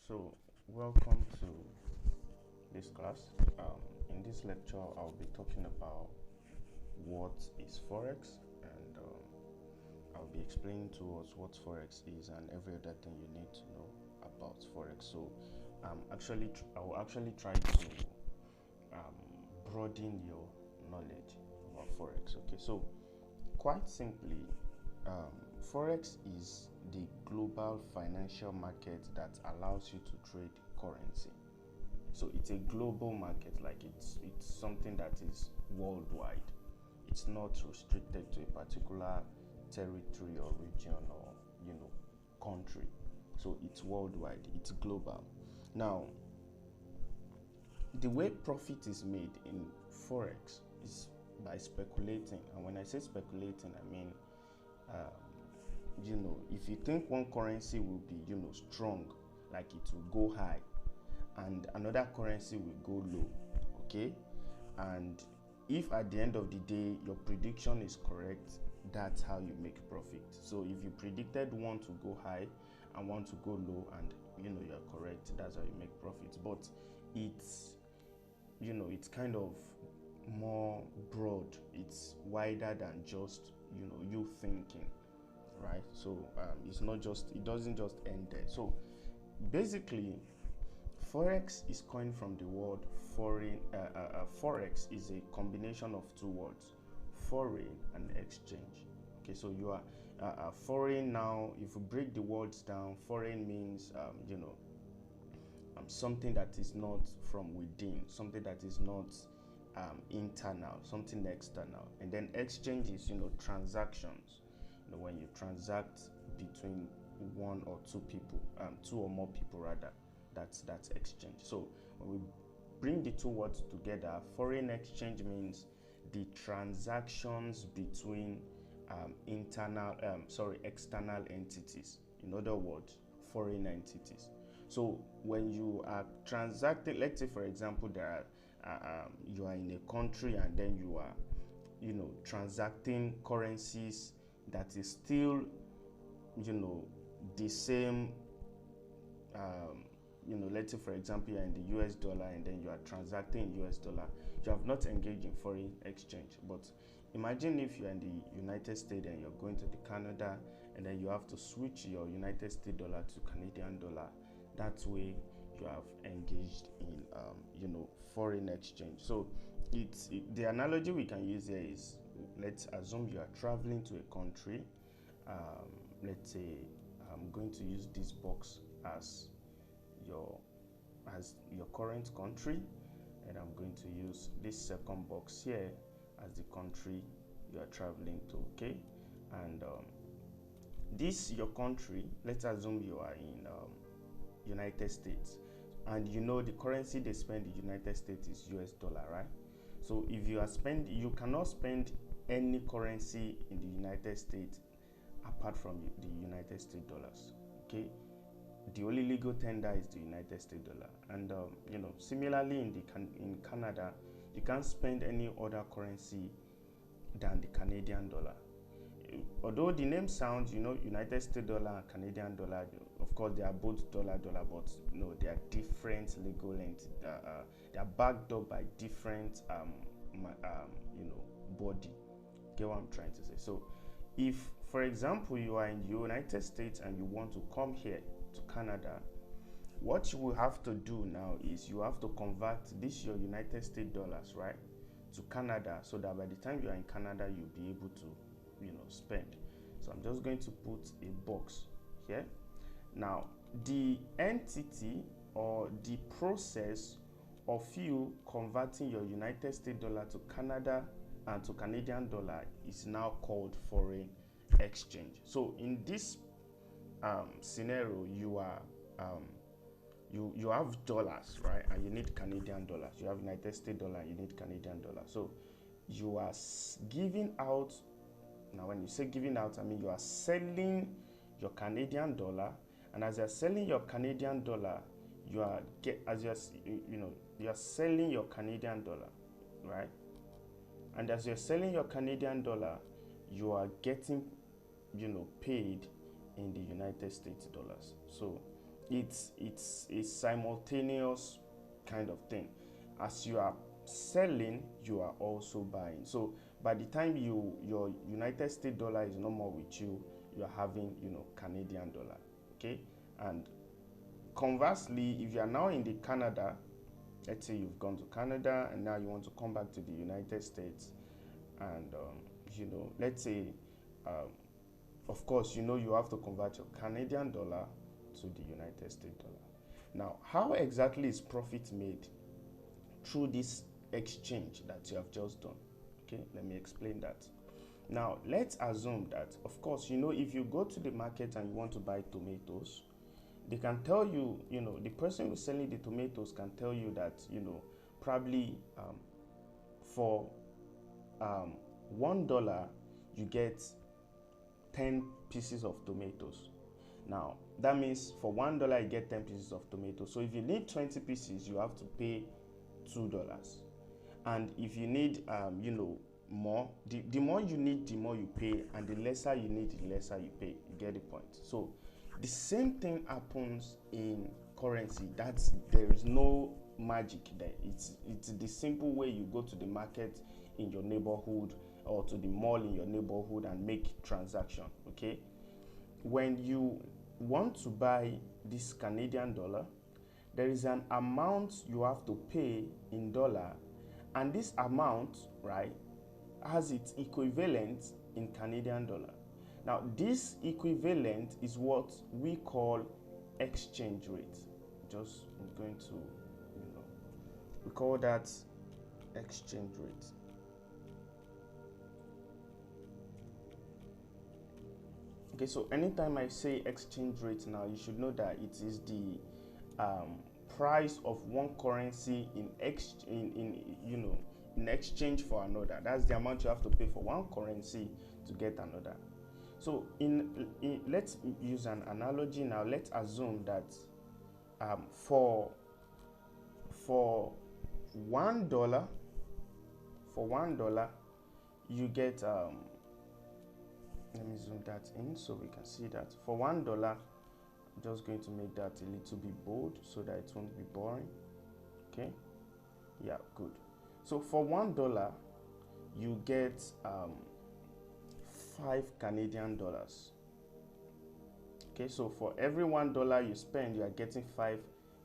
So, welcome to this class. In this lecture, I'll be talking about what is Forex, and I'll be explaining to us what Forex is and every other thing you need to know about Forex. So, I will actually try to broaden your knowledge about Forex. Okay, so quite simply, Forex is the global financial market that allows you to trade currency. So it's a global market, like it's something that is worldwide. It's not restricted to a particular territory or region or country. So it's worldwide, it's global. Now, the way profit is made in Forex is by speculating. And when I say speculating, I mean if you think one currency will be strong, like it will go high, and another currency will go low, okay, and if at the end of the day your prediction is correct, that's how you make profit. So if you predicted one to go high and one to go low, and you're correct, that's how you make profit. But it's it's kind of more broad, it's wider than just you thinking, right? So it's not just, it doesn't just end there. So basically, Forex is coined from the word foreign. Forex is a combination of two words, foreign and exchange. Okay, so you are foreign. Now, if we break the words down, foreign means something that is not from within, something that is not internal, something external. And then exchange is transactions. When you transact between one or two people, two or more people rather, that's exchange. So when we bring the two words together, foreign exchange means the transactions between external entities. In other words, foreign entities. So when you are transacting, let's say for example, there are you are in a country and then you are transacting currencies that is still the same. Let's say for example you're in the US dollar and then you are transacting in US dollar. You have not engaged in foreign exchange. But imagine if you're in the United States and you're going to the Canada, and then you have to switch your United States dollar to Canadian dollar. That way you have engaged in foreign exchange. So the analogy we can use here is, let's assume you are traveling to a country. Let's say I'm going to use this box as your current country, and I'm going to use this second box here as the country you are traveling to. Okay, and this your country, let's assume you are in United States, and the currency they spend in the United States is US dollar, right? So if you cannot spend any currency in the United States apart from the United States dollars. Okay, the only legal tender is the United States dollar. And similarly in Canada, you can't spend any other currency than the Canadian dollar. Although the name sounds, United States dollar and Canadian dollar, of course they are both dollar, but they are different legal entities. They are backed up by different body. Get what I'm trying to say? So if, for example, you are in the United States and you want to come here to Canada, what you will have to do now is you have to convert this your United States dollars, right, to Canada, so that by the time you are in Canada, you'll be able to spend. So I'm just going to put a box here. Now, the entity or the process of you converting your United States dollar to Canada and to Canadian dollar is now called foreign exchange. So in this scenario, you are you have dollars, right, and you need Canadian dollars. You have United States dollar, you need Canadian dollar. So you are giving out. Now, when you say giving out, I mean you are selling your Canadian dollar, and as you're selling your Canadian dollar, you are selling your Canadian dollar, right? And as you're selling your Canadian dollar, you are getting paid in the United States dollars. So it's a simultaneous kind of thing. As you are selling, you are also buying. So by the time your United States dollar is no more with you, you are having, Canadian dollar. Okay. And conversely, if you are now in the Canada, let's say you've gone to Canada and now you want to come back to the United States, and let's say, of course, you have to convert your Canadian dollar to the United States dollar. Now, how exactly is profit made through this exchange that you have just done? Okay, let me explain that. Now, let's assume that, of course, if you go to the market and you want to buy tomatoes, they can tell you, the person who's selling the tomatoes can tell you that, probably for $1, you get 10 pieces of tomatoes. Now, that means for $1, you get 10 pieces of tomatoes. So if you need 20 pieces, you have to pay $2. And if you need, more, the more you need, the more you pay, and the lesser you need, the lesser you pay. You get the point? So the same thing happens in currency. There is no magic there. It's the simple way you go to the market in your neighborhood or to the mall in your neighborhood and make transaction. Okay, when you want to buy this Canadian dollar, there is an amount you have to pay in dollar, and this amount, right, has its equivalent in Canadian dollar. Now, this equivalent is what we call exchange rate. I'm going to, we call that exchange rate. Okay, so anytime I say exchange rate now, you should know that it is the price of one currency in exchange for another. That's the amount you have to pay for one currency to get another. So let's use an analogy now. Let's assume that for $1, you get let me zoom that in so we can see that. For $1, I'm just going to make that a little bit bold so that it won't be boring. Okay, yeah, good. So for $1, you get 5 Canadian dollars. Okay, so for every $1 you spend, you are getting 5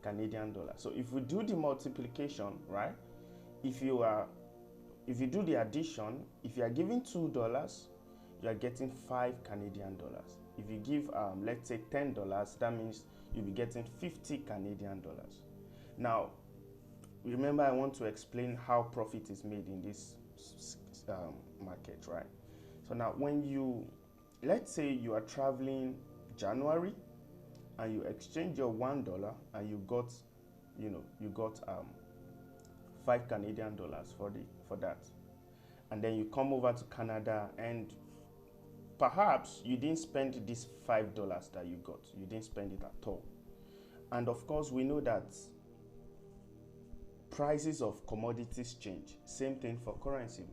Canadian dollars. So if we do the multiplication, right? If you do the addition, if you are giving $2, you are getting 5 Canadian dollars. If you give, let's say $10, that means you'll be getting 50 Canadian dollars. Now, remember, I want to explain how profit is made in this market, right? So now, let's say you are traveling January, and you exchange your $1, and you got 5 Canadian dollars for that, and then you come over to Canada, and perhaps you didn't spend this $5 that you got. You didn't spend it at all. And of course, we know that prices of commodities change. Same thing for currency.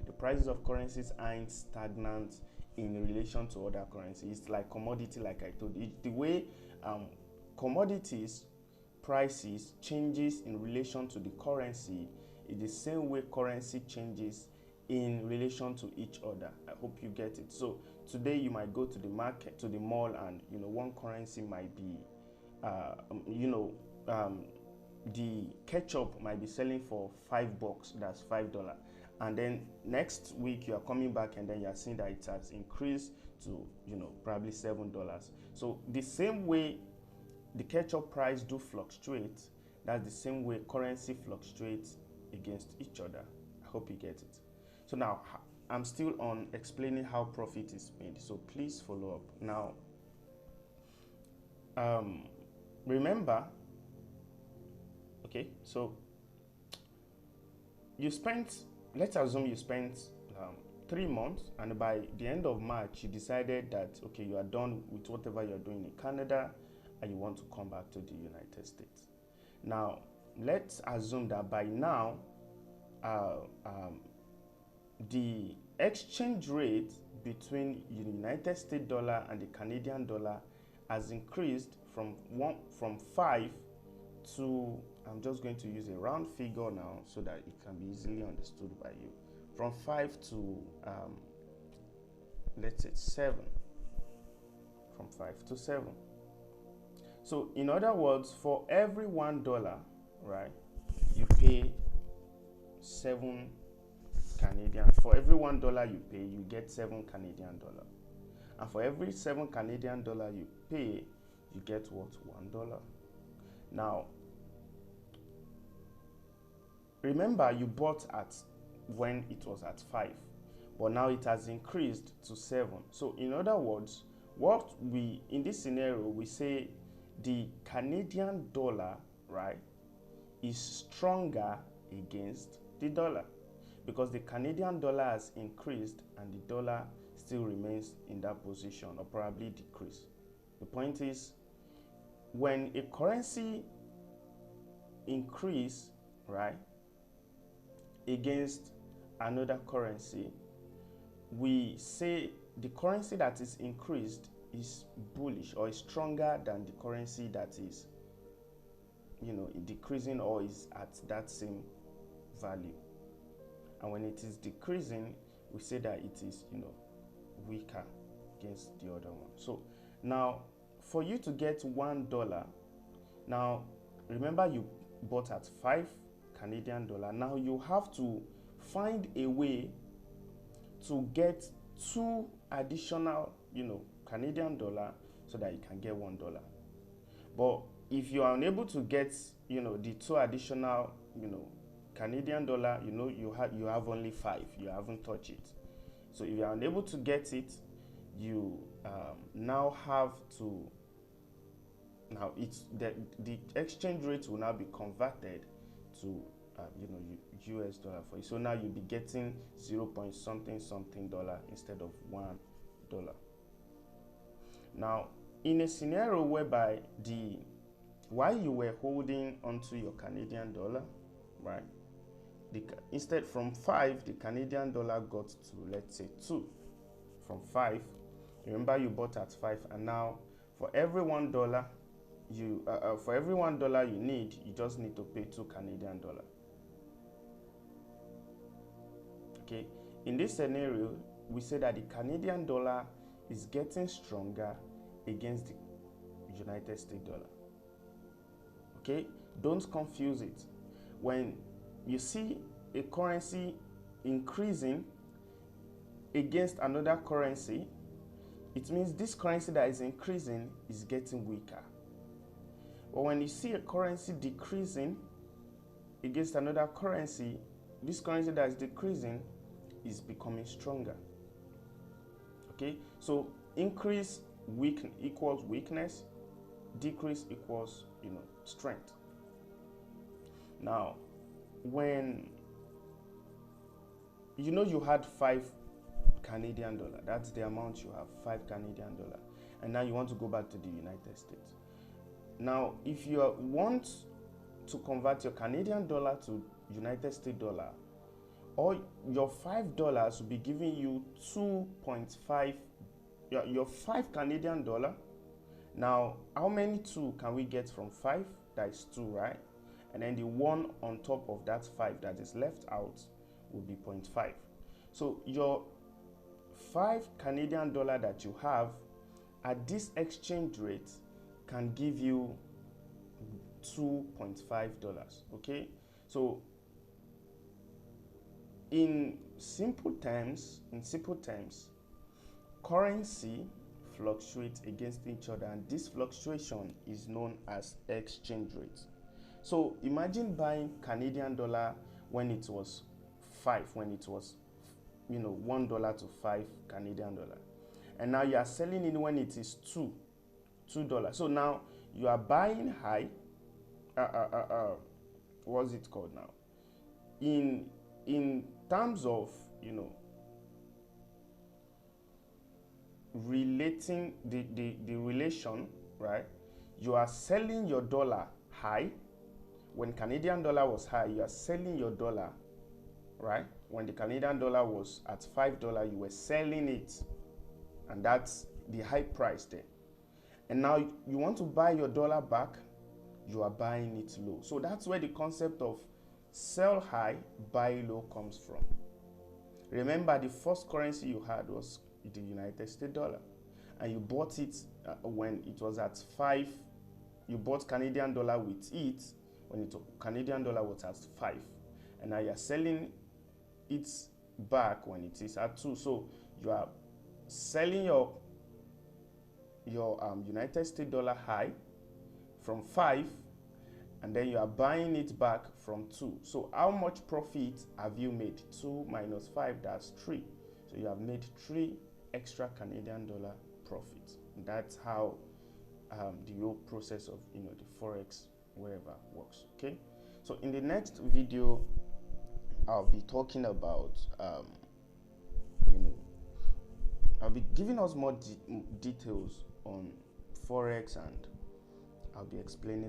The prices of currencies aren't stagnant in relation to other currencies. It's like commodity, like I told you. The way commodities prices changes in relation to the currency is the same way currency changes in relation to each other. I hope you get it. So today you might go to the market, to the mall, and one currency might be the ketchup might be selling for $5. That's $5. And then next week you are coming back, and then you are seeing that it has increased to probably $7. So the same way the ketchup price do fluctuate, that's the same way currency fluctuates against each other. I hope you get it. So now I'm still on explaining how profit is made, so please follow up. Now remember, okay, so let's assume you spent 3 months, and by the end of March you decided that okay, you are done with whatever you're doing in Canada and you want to come back to the United States. Now let's assume that by now the exchange rate between the United States dollar and the Canadian dollar has increased from 5 to, I'm just going to use a round figure now so that it can be easily understood by you. From 5 to let's say 7. From 5 to 7. So in other words, for every $1, right, you pay 7 Canadian. For every $1 you pay, you get 7 Canadian dollar. And for every 7 Canadian dollar you pay, you get what? $1. Now, remember you bought at when it was at 5, but now it has increased to 7. So in other words, what we, in this scenario, we say the Canadian dollar, right, is stronger against the dollar, because the Canadian dollar has increased and the dollar still remains in that position or probably decrease. The point is, when a currency increase, right, against another currency, we say the currency that is increased is bullish or is stronger than the currency that is, decreasing or is at that same value. And when it is decreasing, we say that it is, weaker against the other one. So now, for you to get $1, now remember you bought at 5 Canadian dollar. Now you have to find a way to get 2 additional, Canadian dollar so that you can get $1. But if you are unable to get, the 2 additional, Canadian dollar, you have only 5. You haven't touched it. So if you are unable to get it, you now have to. Now it's the exchange rate will now be converted to US dollar for you. So now you'll be getting 0 point something dollar instead of $1. Now, in a scenario whereby while you were holding onto your Canadian dollar, right, instead from 5, the Canadian dollar got to, let's say, 2. From 5, remember you bought at 5, and now for every $1 you need, you just need to pay 2 Canadian dollar. Okay, in this scenario, we say that the Canadian dollar is getting stronger against the United States dollar. Okay, don't confuse it. When you see a currency increasing against another currency, it means this currency that is increasing is getting weaker. But when you see a currency decreasing against another currency, this currency that is decreasing is becoming stronger. Okay, so increase equals weakness, decrease equals strength. Now, when you had 5 Canadian dollar, that's the amount you have, 5 Canadian dollar, and now you want to go back to the United States. Now, if you want to convert your Canadian dollar to United States dollar, or your $5 will be giving you 2.5, your 5 Canadian dollar. Now, how many 2 can we get from 5? That is 2, right? And then the 1 on top of that 5 that is left out will be 0.5. So your 5 Canadian dollar that you have at this exchange rate can give you $2.5. Okay, so in simple terms, currency fluctuates against each other, and this fluctuation is known as exchange rate. So imagine buying Canadian dollar when it was 5, when it was $1 to 5 Canadian dollar, and now you are selling it when it is $2. So now you are buying high. What's it called now? In terms of relating the relation, right? You are selling your dollar high. When Canadian dollar was high, you are selling your dollar, right? When the Canadian dollar was at $5, you were selling it, and that's the high price there. and now you want to buy your dollar back, you are buying it low. So that's where the concept of sell high, buy low comes from. Remember, the first currency you had was the United States dollar, and you bought it when it was at 5. You bought Canadian dollar with it when Canadian dollar was at 5, and now you're selling it back when it is at 2. So you are selling your United States dollar high from 5, and then you are buying it back from 2. So how much profit have you made? 2 minus 5, that's 3. So you have made 3 extra Canadian dollar profit. That's how the whole process of the forex wherever works. Okay, so in the next video I'll be talking about I'll be giving us more details on forex, and I'll be explaining